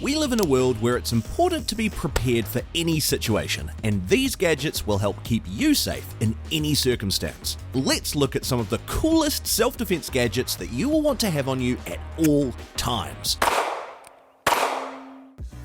We live in a world where it's important to be prepared for any situation, and these gadgets will help keep you safe in any circumstance. Let's look at some of the coolest self-defense gadgets that you will want to have on you at all times.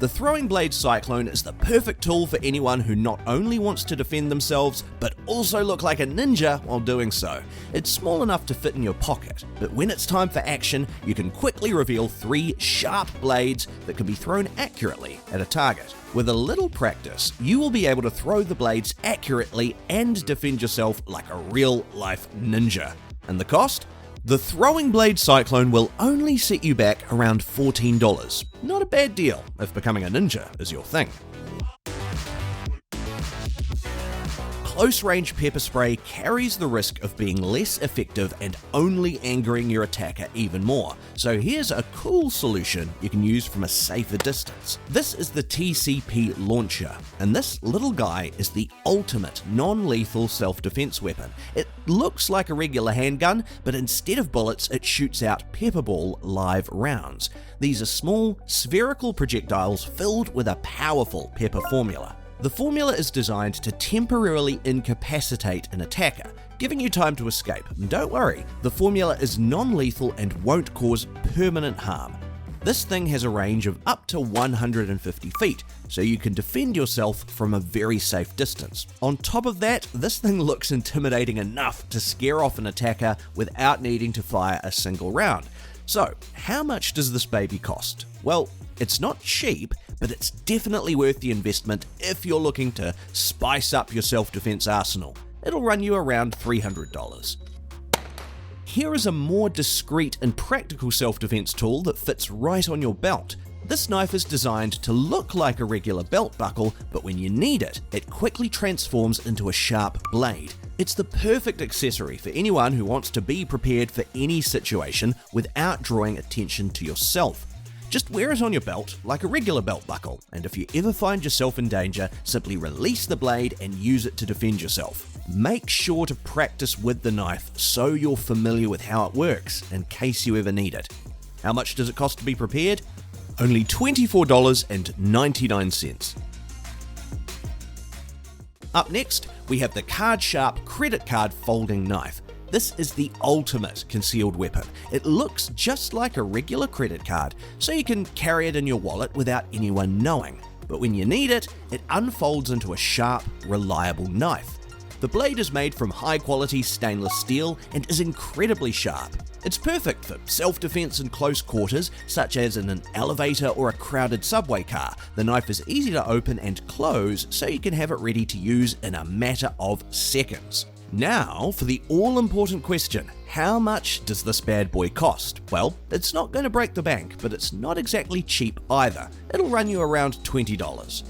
The Throwing Blade Cyclone is the perfect tool for anyone who not only wants to defend themselves, but also look like a ninja while doing so. It's small enough to fit in your pocket, but when it's time for action, you can quickly reveal 3 sharp blades that can be thrown accurately at a target. With a little practice, you will be able to throw the blades accurately and defend yourself like a real-life ninja. And the cost? The Throwing Blade Cyclone will only set you back around $14. Not a bad deal if becoming a ninja is your thing. Close-range pepper spray carries the risk of being less effective and only angering your attacker even more. So here's a cool solution you can use from a safer distance. This is the TCP launcher, and this little guy is the ultimate non-lethal self-defense weapon. It looks like a regular handgun, but instead of bullets, it shoots out pepperball live rounds. These are small, spherical projectiles filled with a powerful pepper formula. The formula is designed to temporarily incapacitate an attacker, giving you time to escape. And don't worry, the formula is non-lethal and won't cause permanent harm. This thing has a range of up to 150 feet, so you can defend yourself from a very safe distance. On top of that, this thing looks intimidating enough to scare off an attacker without needing to fire a single round. So, how much does this baby cost? Well, it's not cheap, but it's definitely worth the investment if you're looking to spice up your self-defense arsenal. It'll run you around $300. Here is a more discreet and practical self-defense tool that fits right on your belt. This knife is designed to look like a regular belt buckle, but when you need it, it quickly transforms into a sharp blade. It's the perfect accessory for anyone who wants to be prepared for any situation without drawing attention to yourself. Just wear it on your belt like a regular belt buckle, and if you ever find yourself in danger, simply release the blade and use it to defend yourself. Make sure to practice with the knife so you're familiar with how it works in case you ever need it. How much does it cost to be prepared? Only $24.99. Up next, we have the Card Sharp credit card folding knife. This is the ultimate concealed weapon. It looks just like a regular credit card, so you can carry it in your wallet without anyone knowing. But when you need it, it unfolds into a sharp, reliable knife. The blade is made from high-quality stainless steel and is incredibly sharp. It's perfect for self-defense in close quarters, such as in an elevator or a crowded subway car. The knife is easy to open and close, so you can have it ready to use in a matter of seconds. Now for the all-important question, how much does this bad boy cost? Well, it's not going to break the bank, but it's not exactly cheap either. It'll run you around $20.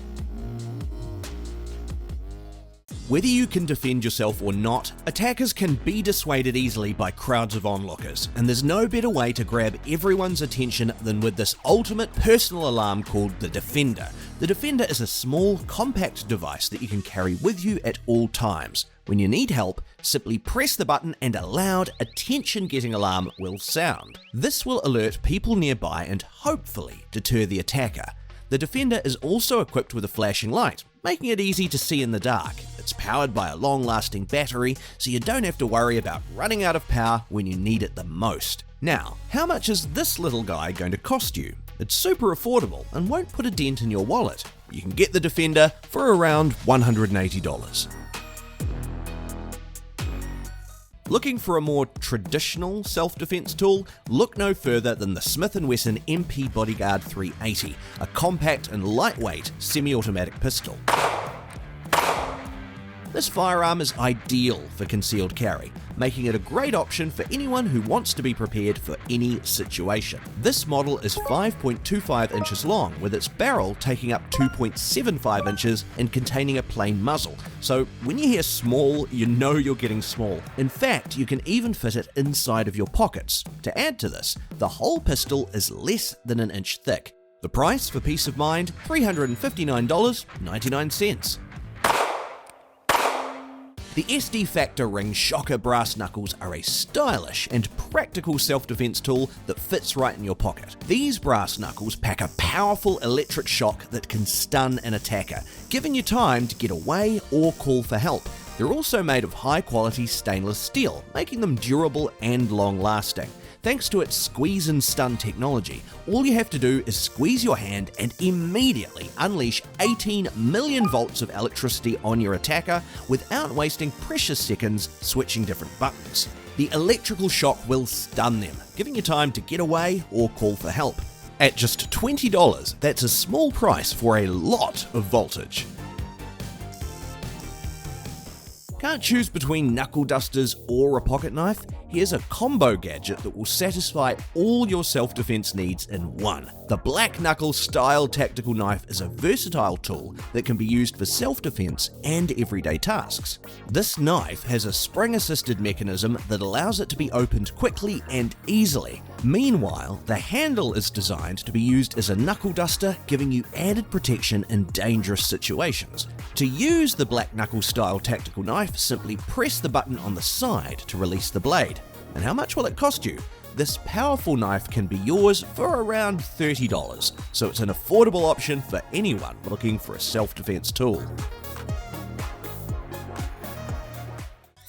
Whether you can defend yourself or not, attackers can be dissuaded easily by crowds of onlookers, and there's no better way to grab everyone's attention than with this ultimate personal alarm called the Defender. The Defender is a small, compact device that you can carry with you at all times. When you need help, simply press the button and a loud, attention-getting alarm will sound. This will alert people nearby and hopefully deter the attacker. The Defender is also equipped with a flashing light, making it easy to see in the dark. It's powered by a long-lasting battery, so you don't have to worry about running out of power when you need it the most. Now, how much is this little guy going to cost you? It's super affordable and won't put a dent in your wallet. You can get the Defender for around $180. Looking for a more traditional self-defense tool? Look no further than the Smith & Wesson MP Bodyguard 380, a compact and lightweight semi-automatic pistol. This firearm is ideal for concealed carry, making it a great option for anyone who wants to be prepared for any situation. This model is 5.25 inches long, with its barrel taking up 2.75 inches and containing a plain muzzle. So when you hear small, you know you're getting small. In fact, you can even fit it inside of your pockets. To add to this, the whole pistol is less than an inch thick. The price, for peace of mind, $359.99. The SD Factor Ring Shocker Brass Knuckles are a stylish and practical self-defense tool that fits right in your pocket. These brass knuckles pack a powerful electric shock that can stun an attacker, giving you time to get away or call for help. They're also made of high-quality stainless steel, making them durable and long-lasting. Thanks to its squeeze and stun technology, all you have to do is squeeze your hand and immediately unleash 18 million volts of electricity on your attacker without wasting precious seconds switching different buttons. The electrical shock will stun them, giving you time to get away or call for help. At just $20, that's a small price for a lot of voltage. Can't choose between knuckle dusters or a pocket knife? Here's a combo gadget that will satisfy all your self-defense needs in one. The Black Knuckle Style Tactical Knife is a versatile tool that can be used for self-defense and everyday tasks. This knife has a spring-assisted mechanism that allows it to be opened quickly and easily. Meanwhile, the handle is designed to be used as a knuckle duster, giving you added protection in dangerous situations. To use the Black Knuckle Style Tactical Knife, simply press the button on the side to release the blade. And how much will it cost you? This powerful knife can be yours for around $30, so it's an affordable option for anyone looking for a self-defense tool.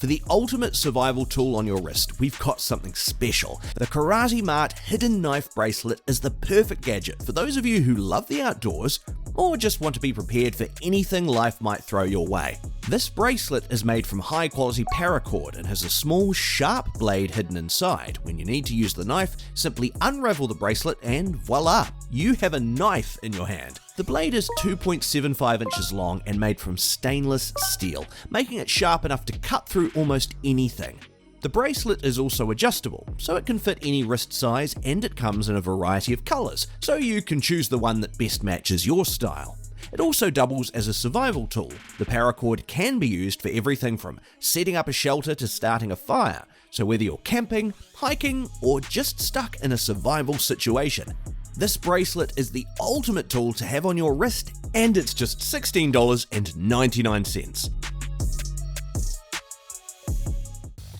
For the ultimate survival tool on your wrist, we've got something special. The Karate Mart Hidden Knife Bracelet is the perfect gadget for those of you who love the outdoors or just want to be prepared for anything life might throw your way. This bracelet is made from high-quality paracord and has a small, sharp blade hidden inside. When you need to use the knife, simply unravel the bracelet and voila, you have a knife in your hand. The blade is 2.75 inches long and made from stainless steel, making it sharp enough to cut through almost anything. The bracelet is also adjustable, so it can fit any wrist size, and it comes in a variety of colors, so you can choose the one that best matches your style. It also doubles as a survival tool. The paracord can be used for everything from setting up a shelter to starting a fire, so whether you're camping, hiking, or just stuck in a survival situation, this bracelet is the ultimate tool to have on your wrist, and it's just $16.99.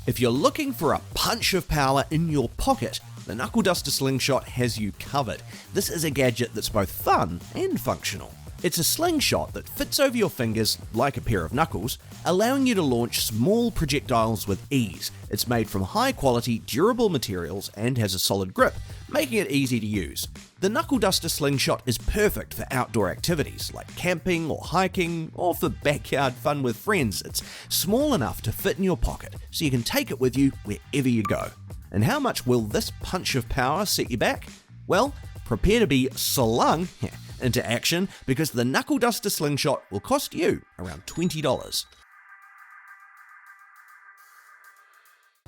If you're looking for a punch of power in your pocket, the Knuckle Duster Slingshot has you covered. This is a gadget that's both fun and functional. It's a slingshot that fits over your fingers like a pair of knuckles, allowing you to launch small projectiles with ease. It's made from high-quality, durable materials and has a solid grip, making it easy to use. The Knuckle Duster Slingshot is perfect for outdoor activities like camping or hiking, or for backyard fun with friends. It's small enough to fit in your pocket, so you can take it with you wherever you go. And how much will this punch of power set you back? Well, prepare to be slung into action, because the Knuckle Duster Slingshot will cost you around $20.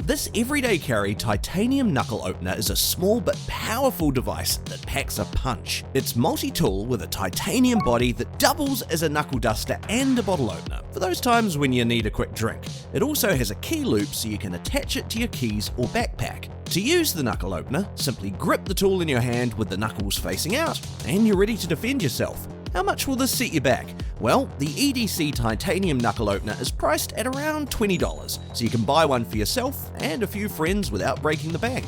This everyday carry titanium knuckle opener is a small but powerful device that packs a punch. It's multi-tool with a titanium body that doubles as a knuckle duster and a bottle opener for those times when you need a quick drink. It also has a key loop so you can attach it to your keys or backpack. To use the knuckle opener, simply grip the tool in your hand with the knuckles facing out, and you're ready to defend yourself. How much will this set you back? Well, the EDC Titanium Knuckle Opener is priced at around $20, so you can buy one for yourself and a few friends without breaking the bank.